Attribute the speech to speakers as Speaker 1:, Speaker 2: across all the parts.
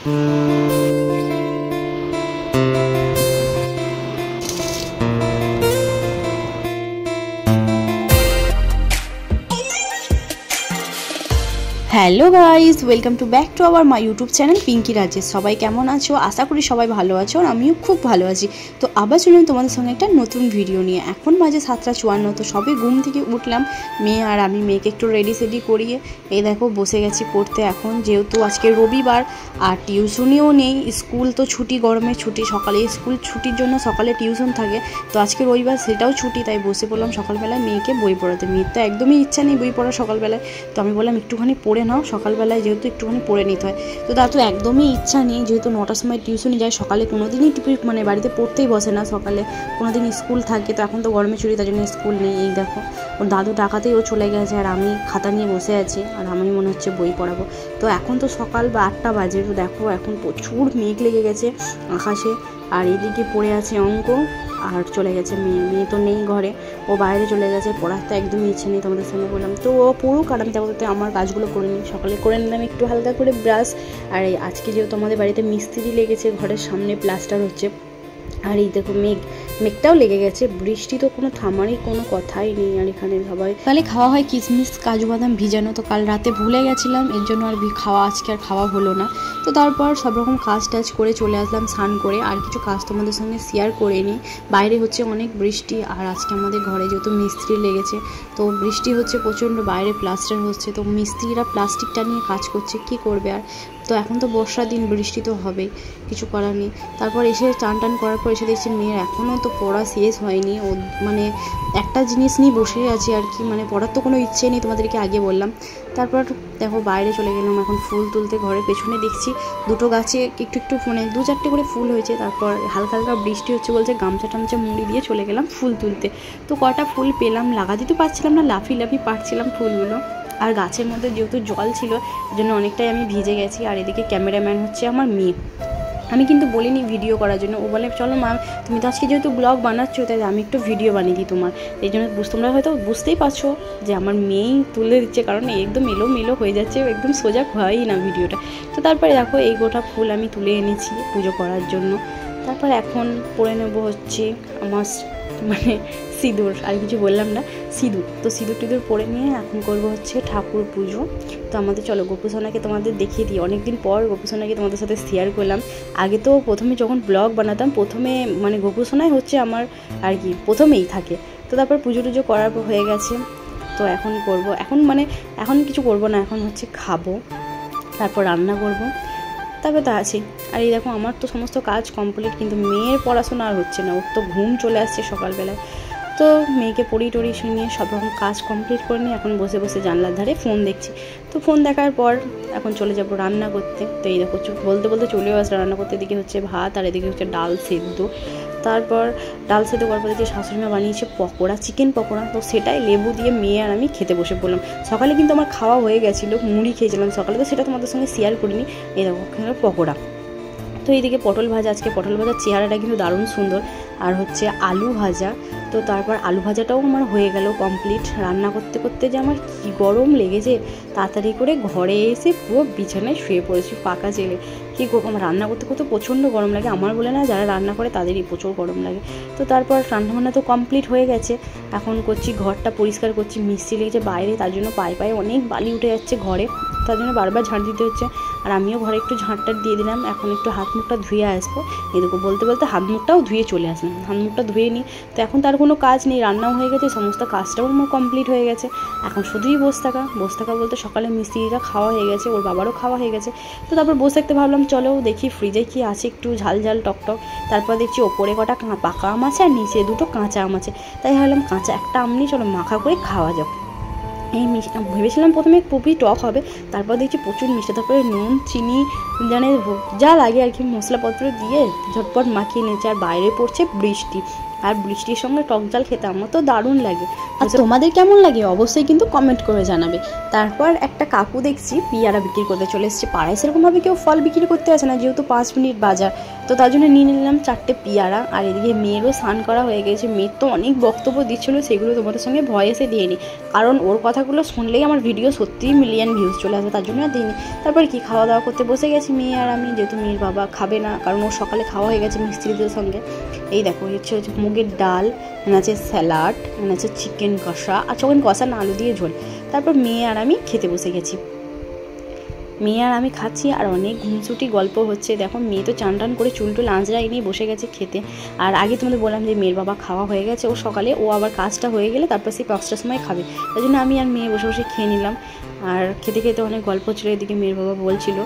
Speaker 1: Hello guys, welcome to back to our my YouTube channel Pinki Rajesh. সবাই কেমন আছো? আশা করি সবাই ভালো আছো, আর আমিও খুব ভালো আছি। তো আবার চলুন তোমাদের সঙ্গে একটা নতুন ভিডিও নিয়ে। এখন বাজে 7:54। তো সবে ঘুম থেকে উঠলাম, মেয়ে আর আমি। মেয়েকে একটু রেডি সেডি করিয়ে এই দেখো বসে গেছি পড়তে। এখন যেহেতু আজকে রবিবার আর টিউশনিও নেই, স্কুল তো ছুটি, গরমের ছুটি, সকালে স্কুল ছুটির জন্য সকালে টিউশন থাকে। তো আজকে রবিবার, সেটাও ছুটি, তাই বসে পড়লাম সকালবেলায় মেয়েকে বই পড়াতে। মেয়ের তো একদমই ইচ্ছা নেই বই পড়া সকালবেলায়। তো আমি বললাম একটুখানি পড়ে নাও, সকালবেলায় যেহেতু একটুখানি পড়ে নিতে হয়। তো তার তো একদমই ইচ্ছা নেই, যেহেতু 9টার সময় টিউশনি যায়। সকালে কোনো দিনই মানে বাড়িতে পড়তেই বসে না, সকালে কোনো দিন স্কুল থাকে। তো এখন তো গরমে ছুটি, তার জন্য স্কুল নেই। এই দেখো ওর দাদু ডাকাতেই ও চলে গেছে, আর আমি খাতা নিয়ে বসে আছি, আর আমি মনে হচ্ছে বই পড়াবো। তো এখন তো সকাল 8টা বাজে। তো দেখো এখন প্রচুর মেঘ লেগে গেছে আকাশে, আর এদিকে পড়ে আছে অঙ্ক। আর চলে গেছে মেয়ে তো নেই ঘরে, ও বাইরে চলে গেছে। পড়ার তো একদমই ইচ্ছে নেই, তোমাদের সঙ্গে বললাম। তো ও পড়ুক, আর আমি তারপরে আমার কাজগুলো করে নিই। সকালে করে নিলাম একটু হালকা করে ব্রাশ। আর এই আজকে যেহেতু আমাদের বাড়িতে মিস্ত্রি লেগেছে, ঘরের সামনে প্লাস্টার হচ্ছে। আর এই দেখো মেঘটাও লেগে গেছে, বৃষ্টি তো কোনো থামারই কোনো কথাই নেই। আর এখানে সবাই কালে খাওয়া হয় কিশমিশ কাজু বাদাম ভিজানো, তো কাল রাতে ভুলে গেছিলাম, এর জন্য আর আজকে আর খাওয়া হলো না। তো তারপর সব রকম কাজ টাজ করে চলে আসলাম স্নান করে। আর কিছু কাজ তোমাদের সঙ্গে শেয়ার করে নিই। বাইরে হচ্ছে অনেক বৃষ্টি, আর আজকে আমাদের ঘরে যেহেতু মিস্ত্রি লেগেছে, তো বৃষ্টি হচ্ছে প্রচণ্ড, বাইরে প্লাস্টার হচ্ছে। তো মিস্ত্রিরা প্লাস্টিকটা নিয়ে কাজ করছে, কি করবে আর। তো এখন তো বর্ষার দিন, বৃষ্টি তো হবেই, কিছু করার নেই। তারপর এসে টান করার পর এসে দেখছি মেয়ের এখনও তো পড়া শেষ হয়নি। ও মানে একটা জিনিস নিয়ে বসে আছে আর কি, মানে পড়ার তো কোনো ইচ্ছে নেই, তোমাদেরকে আগে বললাম। তারপর দেখো বাইরে চলে গেলাম এখন ফুল তুলতে। ঘরের পেছনে দেখছি দুটো গাছে একটু একটু মানে 2-4টে করে ফুল হয়েছে। তারপর হালকা হালকা বৃষ্টি হচ্ছে বলছে, গামছা টামছা মুড়ি দিয়ে চলে গেলাম ফুল তুলতে। তো কটা ফুল পেলাম, লাগাতে তো পারছিলাম না, লাফিয়ে পারছিলাম ফুলগুলো। আর গাছের মধ্যে যেহেতু জল ছিল, এই জন্য অনেকটাই আমি ভিজে গেছি। আর এদিকে ক্যামেরাম্যান হচ্ছে আমার মেয়ে। আমি কিন্তু বলিনি ভিডিও করার জন্য, ও বলে চলো মা তুমি তো আজকে যেহেতু ব্লগ বানাচ্ছো, তাই আমি একটু ভিডিও বানিয়ে দিই তোমার। এই জন্য তোমরা হয়তো বুঝতেই পারছো যে আমার মেয়েই তুলে দিচ্ছে, কারণ একদম এলো হয়ে যাচ্ছে, একদম সোজা হয়ই না ভিডিওটা। তো তারপরে দেখো এই গোটা ফুল আমি তুলে এনেছি পুজো করার জন্য। তারপর এখন পরে নেবো হচ্ছে আমার মানে সিঁদুর, আর কিছু বললাম না, সিঁদুর। তো সিঁদুর পরে নিয়ে এখন করবো হচ্ছে ঠাকুর পুজো। তো আমাদের চলো গোপুসোনাকে তোমাদের দেখিয়ে দিই। অনেকদিন পর গোপুসোনাকে তোমাদের সাথে শেয়ার করলাম। আগে তো প্রথমে যখন ব্লগ বানাতাম, প্রথমে মানে গোপুসোনাই হচ্ছে আমার আর কি প্রথমেই থাকে। তো তারপর পুজো টুজো করার পর হয়ে গেছে। তো এখন করব, এখন কিছু করব না, এখন হচ্ছে খাবো, তারপর রান্না করব, তবে তা আছে। আর এই দেখো আমার তো সমস্ত কাজ কমপ্লিট, কিন্তু মেয়ের পড়াশোনা আর হচ্ছে না, ওর তো ঘুম চলে আসছে সকালবেলায়। তো মেয়েকে পড়িয়ে শুনিয়ে সব রকম কাজ কমপ্লিট করে নিয়ে এখন বসে বসে জানলার ধারে ফোন দেখছি। তো ফোন দেখার পর এখন চলে যাব রান্না করতে। তো এই দেখো বলতে বলতে চলেও আসলে রান্না করতে। এদিকে হচ্ছে ভাত, আর এদিকে হচ্ছে ডাল সেদ্ধ। তারপর ডাল সেদ্ধ করার পর দেখছি শাশুড়িমা বানিয়েছে পকোড়া, চিকেন পকোড়া। তো সেটাই লেবু দিয়ে মেয়ে আর আমি খেতে বসে পড়লাম। সকালে কিন্তু আমার খাওয়া হয়ে গেছিলো, মুড়ি খেয়েছিলাম সকালে, তো সেটা তোমাদের সঙ্গে শেয়ার করিনি। এই দেখো পকোড়া। তো এইদিকে পটল ভাজা, আজকে পটল ভাজার চেহারাটা কিন্তু দারুণ সুন্দর। আর হচ্ছে আলু ভাজা। তো তারপর আলু ভাজাটাও আমার হয়ে গেল কমপ্লিট। রান্না করতে করতে যে আমার কী গরম লেগেছে, তাড়াতাড়ি করে ঘরে এসে পুরো বিছানায় শুয়ে পড়েছি পাকা জেলে। কী আমার রান্না করতে করতে প্রচণ্ড গরম লাগে, আমার বলে না, যারা রান্না করে তাদেরই প্রচুর গরম লাগে। তো তারপর রান্নাবান্না তো কমপ্লিট হয়ে গেছে। এখন করছি ঘরটা পরিষ্কার করছি, মিস্ত্রি লেগেছে বাইরে, তার জন্য পায়ে অনেক বালি উঠে যাচ্ছে ঘরে, তার জন্য বারবার ঝাঁট দিতে হচ্ছে। আর আমিও ঘরে একটু ঝাঁটটা দিয়ে দিলাম। এখন একটু হাত মুখটা ধুয়ে আসবো। এদিকে বলতে বলতে হাত মুখটাও ধুয়ে চলে আসলাম, হাত মুখটা ধুয়ে নিই। তো এখন তার কোনো কাজ নেই, রান্নাও হয়ে গেছে, সমস্ত কাজটাও আমার কমপ্লিট হয়ে গেছে। এখন শুধুই বসে থাকা বলতে সকালে মিস্ত্রিরা খাওয়া হয়ে গেছে, ওর বাবারও খাওয়া হয়ে গেছে। তো তারপর বসে থাকতে ভাবলাম চলো দেখি ফ্রিজে কি আছে, একটু ঝাল টক। তারপর দেখছি ওপরে কটা পাকা আম আছে, আর নিচে দুটো কাঁচা আম আছে। তাই ভাবলাম কাঁচা একটা আম নিয়ে চলো মাখা করে খাওয়া যাক। এই ভেবেছিলাম প্রথমে খুবই টক হবে, তারপর দেখছি প্রচুর মিষ্টি। তারপরে নুন চিনি জানে যা লাগে আর কি মশলাপত্র দিয়ে ঝটপট মাখিয়ে নিয়েছে। আর বাইরে পড়ছে বৃষ্টি, আর বৃষ্টির সঙ্গে টক জাল খেতে আমার তো দারুণ লাগে। আর তোমাদের কেমন লাগে অবশ্যই কিন্তু কমেন্ট করে জানাবে। তারপর একটা কাকু দেখছি পেয়ারা বিক্রি করতে চলে এসেছে। পাড়ায় সেরকমভাবে কেউ ফল বিক্রি করতে আসে না, যেহেতু 5 মিনিট বাজার। তো তার জন্য নিয়ে নিলাম 4টে পেয়ারা। আর এদিকে মেয়েরও স্নান করা হয়ে গেছে। মেয়ের তো অনেক বক্তব্য দিচ্ছিলো, সেগুলো তোমাদের সঙ্গে ভয়েসে দিয়ে নিই, কারণ ওর কথাগুলো শুনলেই আমার ভিডিও সত্যিই মিলিয়ন ভিউজ চলে আসবে, তার জন্য আর দিইনি। তারপর কি খাওয়া দাওয়া করতে বসে গেছি মেয়ে আর আমি, যেহেতু মেয়ের বাবা খাবে না, কারণ ওর সকালে খাওয়া হয়ে গেছে মিস্ত্রিদের সঙ্গে। এই দেখো হচ্ছে মুগের ডাল, এখানে আছে স্যালাড, এখানে আছে চিকেন কষা, আর চিকেন কষা না আলু দিয়ে ঝোল। তারপর মেয়ে আর আমি খেতে বসে গেছি। মেয়ে আর আমি খাচ্ছি আর অনেক ঘুমছুটি গল্প হচ্ছে। দেখো মেয়ে তো চান টান করে চুল টুল আঁচড়াই নিয়ে বসে গেছে খেতে। আর আগে তোমাদের বললাম যে মেয়ের বাবা খাওয়া হয়ে গেছে, ও সকালে, ও আবার কাজটা হয়ে গেলে তারপর সেই 5টার সময় খাবে, তাই জন্য আমি আর মেয়ে বসে বসে খেয়ে নিলাম। আর খেতে খেতে অনেক গল্প ছিল। এদিকে মেয়ের বাবা বলছিল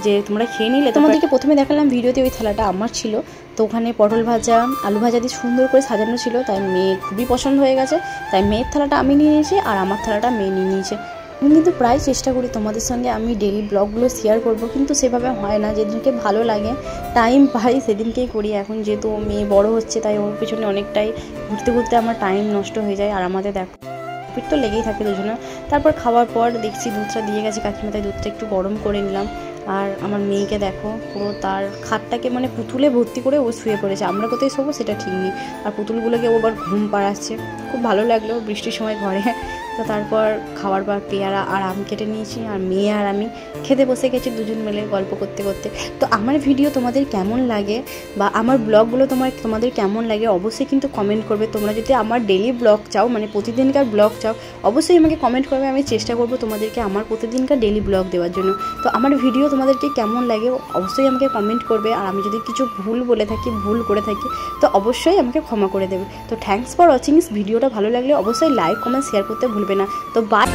Speaker 1: যে তোমরা খেয়ে নিলে। তোমাদেরকে প্রথমে দেখালাম ভিডিওতে ওই থালাটা আমার ছিল, তো ওখানে পটল ভাজা আলু ভাজা দিয়ে সুন্দর করে সাজানো ছিল, তাই মেয়ের খুবই পছন্দ হয়ে গেছে। তাই মেয়ের থালাটা আমি নিয়ে নিয়েছি আর আমার থালাটা মেয়ে নিয়ে নিয়েছে। আমি কিন্তু প্রায় চেষ্টা করি তোমাদের সঙ্গে আমি ডেইলি ব্লগগুলো শেয়ার করব, কিন্তু সেভাবে হয় না। যেদিনকে ভালো লাগে টাইম পাই সেদিনকেই করি। এখন যেহেতু মেয়ে বড় হচ্ছে তাই ওর পিছনে অনেকটাই ঘুরতে ঘুরতে আমার টাইম নষ্ট হয়ে যায়। আর আমাদের দেখো পিঠ তো লেগেই থাকে দুজনে। তারপর খাওয়ার পর দেখছি দুধটা দিয়ে গেছে কাকিমা, তাই দুধটা একটু গরম করে নিলাম। আর আমার মেয়েকে দেখো পুরো তার খাটটাকে মানে পুতুলে ভর্তি করে ও শুয়ে পড়েছে। আমরা কোথায় শোবো সেটা ঠিক নেই, আর পুতুলগুলোকে ও আবার ঘুম পাড়াচ্ছে। খুব ভালো লাগলো বৃষ্টির সময় ঘরে। তো তারপর খাওয়ার পর পেয়ারা আর আম কেটে নিয়েছি, আর মেয়ে আর আমি খেতে বসে গেছি দুজন মিলে গল্প করতে করতে। তো আমার ভিডিও তোমাদের কেমন লাগে বা আমার ব্লগগুলো তোমাদের কেমন লাগে অবশ্যই কিন্তু কমেন্ট করবে। তোমরা যদি আমার ডেইলি ব্লগ চাও, মানে প্রতিদিনকার ব্লগ চাও, অবশ্যই আমাকে কমেন্ট করবে। আমি চেষ্টা করব তোমাদেরকে আমার প্রতিদিনকার ডেইলি ব্লগ দেওয়ার জন্য। তো আমার ভিডিও তোমাদেরকে কেমন লাগে অবশ্যই আমাকে কমেন্ট করবে। আর আমি যদি কিছু ভুল বলে থাকি, ভুল করে থাকি, তো অবশ্যই আমাকে ক্ষমা করে দেবে। তো থ্যাঙ্কস ফর ওয়াচিং। ভিডিওটা ভালো লাগলে অবশ্যই লাইক কমেন্ট শেয়ার করতে ভুলবে না। তো বাই।